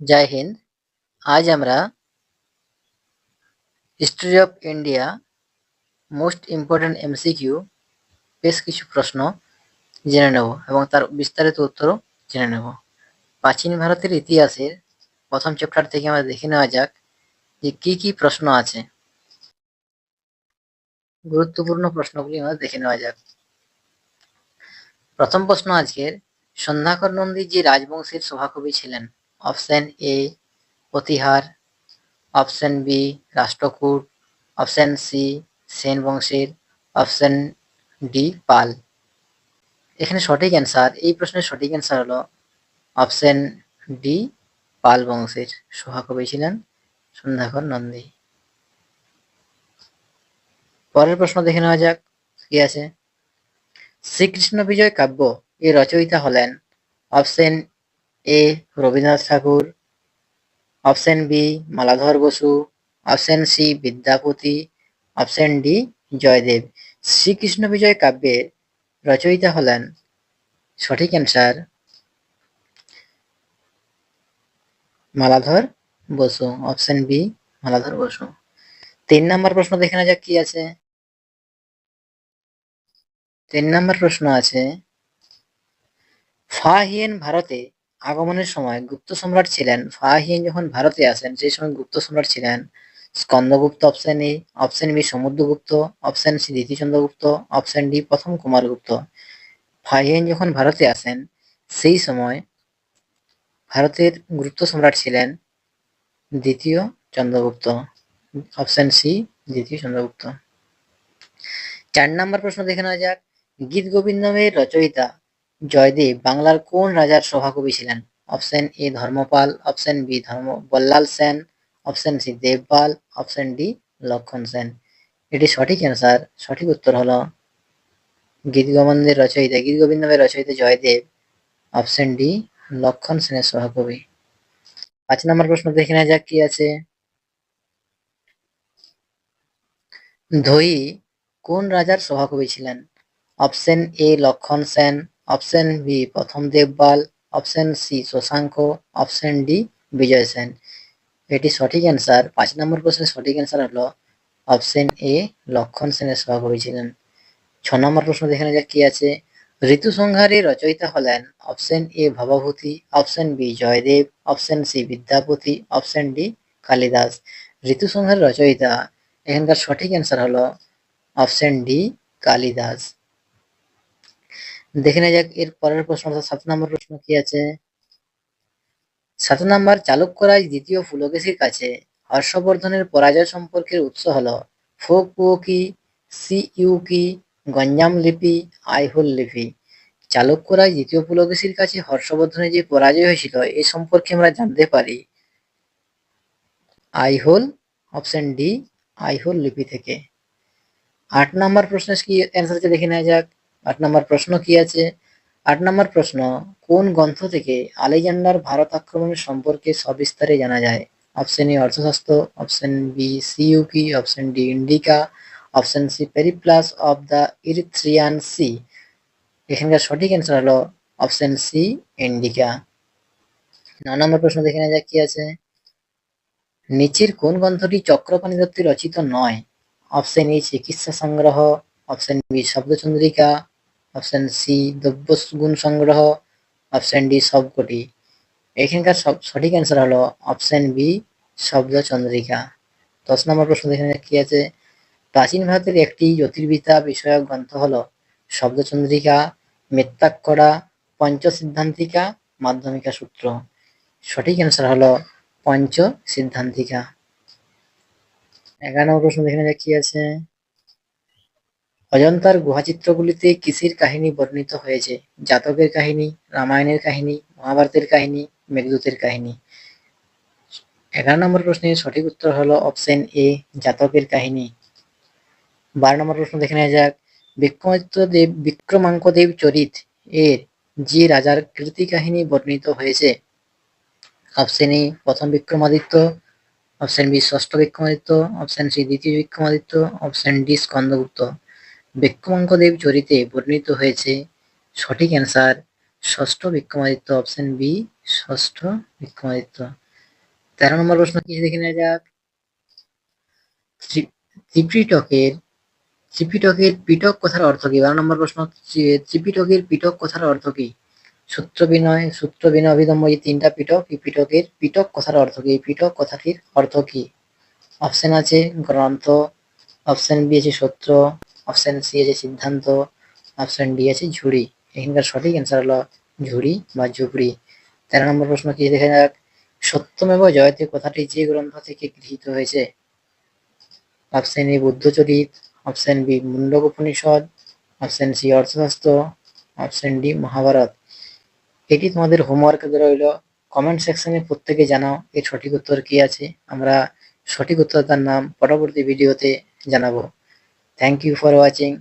जय हिंद। आज আমরা history of India most important MCQ বেশ কিছু প্রশ্ন জেনে নেব এবং তার বিস্তারিত উত্তরও জেনে নেব। প্রাচীন ভারতের ইতিহাসের প্রথম চ্যাপ্টার থেকে আমরা দেখে নেওয়া যাক যে কি কি প্রশ্ন আছে। গুরুত্বপূর্ণ প্রশ্নগুলি আমরা দেখে নেওয়া যাক। প্রথম প্রশ্ন আজকের, সন্ধ্যাকর নন্দী যে রাজবংশের সভাকবি ছিলেন? Option A Pratihara, option B Rashtrakuta, option C Sena বংশের, অপশন ডি পাল। এখানে সঠিক অ্যান্সার, এই প্রশ্নের সঠিক অ্যান্সার হলো অপশন ডি, পাল বংশের সভাকবি ছিলেন সন্ধ্যাকর নন্দী। পরের প্রশ্ন দেখে নেওয়া যাক কি আছে। শ্রীকৃষ্ণ বিজয় কাব্য এর রচয়িতা হলেন? Option A Rabindranath Thakur, option B Maladhar Basu, option C Vidyapati, option D Jayadev. Srikrishna Vijay কাব্যের রচয়িতা হলেন, সঠিক answer Maladhar Basu, option B Maladhar Basu. ৩ নম্বর প্রশ্ন দেখে নেওয়া যাক কি আছে। ৩ নম্বর প্রশ্ন আছে, ফা হিয়েন ভারতে আগমনের সময় গুপ্ত সম্রাট ছিলেন? ফা হিয়েন যখন ভারতে আসেন সেই সময় গুপ্ত সম্রাট ছিলেন Skandagupta, option A, option B Samudragupta, option C দ্বিতীয় চন্দ্রগুপ্ত, অপশন ডি প্রথম কুমারগুপ্ত। ফা হিয়েন যখন ভারতে আসেন সেই সময় ভারতের গুপ্ত সম্রাট ছিলেন দ্বিতীয় চন্দ্রগুপ্ত, অপশন সি দ্বিতীয় চন্দ্রগুপ্ত। ৪ নম্বর প্রশ্ন দেখে নেওয়া যাক, গীত গোবিন্দমের রচয়িতা জয়দেব বাংলার কোন রাজার সভাকবি ছিলেন? Option A Dharmapala, option B Ballal Sen, option C Devapala, option D Lakshman Sen. এটি সঠিক অ্যান্সার, সঠিক উত্তর হলো গীত গোবিন্দমের রচয়িতা জয়দেব, অপশন ডি লক্ষণ সেনের সভাকবি। ৫ নম্বর প্রশ্ন দেখে নেওয়া যাক কি আছে। ধোয়ী কোন রাজার সভাকবি ছিলেন? অপশন এ লক্ষণ সেন, অপশন বি প্রথম Devapala, option C Shashanka, option D Vijay Sen. এটি সঠিক অ্যান্সার, ৫ নম্বর প্রশ্নের সঠিক অ্যান্সার হলো অপশন এ লক্ষণ সেনের সভাকবি ছিলেন। ৬ নম্বর প্রশ্ন দেখে নেওয়া যাক কি আছে। ঋতু সংহারের রচয়িতা হলেন? Option A Bhavabhuti, option B Jayadev, option C Vidyapati, option D Kalidas. ঋতু সংহারের রচয়িতা, এখানকার সঠিক অ্যান্সার হলো অপশন ডি কালিদাস। দেখে নেওয়া যাক এর পরের প্রশ্ন, ৭ নম্বর প্রশ্ন কি আছে। ৭ নম্বর, চালুক্যরাজ দ্বিতীয় পুলকেশীর কাছে হর্ষবর্ধনের পরাজয় সম্পর্কের উৎস হল ফোকুওকি, সিইউকি, গঞ্জাম লিপি, আইহোল লিপি। চালুক্যরাজ দ্বিতীয় পুলকেশীর কাছে হর্ষবর্ধনের যে পরাজয় হয়েছিল এ সম্পর্কে আমরা জানতে পারি আইহোল, অপশন ডি আইহোল লিপি থেকে। ৮ নম্বর প্রশ্নের কি অ্যান্সার আছে দেখে নেওয়া যাক। ৮ নম্বর প্রশ্ন কি আছে। ৮ নম্বর প্রশ্ন, কোন গ্রন্থ থেকে আলেকজান্ডার ভারত আক্রমণের সম্পর্কে সবিস্তারে জানা যায়? Option A Arthashastra, option B Siyuki, option D Indica, option C Periplus of the Erythraean Sea. এখানকার সঠিক অ্যান্সার হলো অপশন সি ইন্ডিকা। ৯ নম্বর প্রশ্ন দেখে নেওয়া যাক কি আছে। নিচের কোন গ্রন্থটি চক্রপাণি দত্ত রচিত নয়? অপশন এ চিকিৎসা সংগ্রহ, অপশন বি শব্দচন্দ্রিকা, অপশন সি দ্রব্য গুণ সংগ্রহ, অপশন ডি সবকটি। এখানকার সঠিক অ্যান্সার হলো অপশন বি শব্দচন্দ্রিকা। ১০ নম্বর প্রশ্ন দেখে কি আছে। প্রাচীন ভারতের একটি জ্যোতির্বিদ্যা বিষয়ক গ্রন্থ হলো শব্দচন্দ্রিকা, মেত্তাক্ষরা, পঞ্চসিদ্ধান্তিকা, মাধ্যমিকা সূত্র। সঠিক অ্যান্সার হলো পঞ্চ সিদ্ধান্তিকা। ১১ নম্বর প্রশ্ন দেখে নেওয়া যাক কি আছে। অজন্তার গুহাচিত্রগুলিতে কিসের কাহিনী বর্ণিত হয়েছে? জাতকের কাহিনী, রামায়ণের কাহিনী, মহাভারতের কাহিনী, মেঘদূতের কাহিনী। ১১ নম্বর প্রশ্নের সঠিক উত্তর হলো অপশন এ জাতকের কাহিনী। ১২ নম্বর প্রশ্ন দেখে নেওয়া যাক। বিক্রমাঙ্কদেব চরিত এর যে রাজার কীর্তি কাহিনী বর্ণিত হয়েছে? অপশন এ প্রথম বিক্রমাদিত্য, অপশন বি ষষ্ঠ বিক্রমাদিত্য, অপশন সি দ্বিতীয় বিক্রমাদিত্য, অপশন ডি স্কন্দগুপ্ত। বিক্রমাঙ্কদেব চরিতে বর্ণিত হয়েছে, সঠিক অ্যান্সার ষষ্ঠ বিক্রমাদিত্য, অপশন বি ষষ্ঠ বিক্রমাদিত্য। 13 নম্বর প্রশ্ন কি দেখে নেওয়া যাক। ত্রিপিটকের ত্রিপিটকের পিটক কথার অর্থ কি? 12 নম্বর প্রশ্ন, ত্রিপিটকের পিটক কথার অর্থ কি? সূত্র বিনয় অভিধম্ম, এই 3টা পিটক। এই পিটকের পিটক কথার অর্থ কি? এই পিটক কথাটির অর্থ কি? অপশন আছে গ্রন্থ, অপশন বি আছে সূত্র, অপশন সি আছে সিদ্ধান্ত, অপশন ডি আছে ঝুড়ি। এখানকার সঠিক অ্যান্সার হলো ঝুড়ি বা ঝুপড়ি। 13 নম্বর প্রশ্ন কি দেখা যাক। সত্যমেব জয়তে কথাটি যে গ্রন্থ থেকে গৃহীত হয়েছে? Option A Buddhacharita, option B Mundaka Upanishad, option C Arthashastra, option D Mahabharata. এটি তোমাদের হোমওয়ার্ক রইল। কমেন্ট সেকশনে প্রত্যেকে জানাও এর সঠিক উত্তর কি আছে। আমরা সঠিক উত্তরটার নাম পরবর্তী ভিডিওতে জানাবো। Thank you for watching.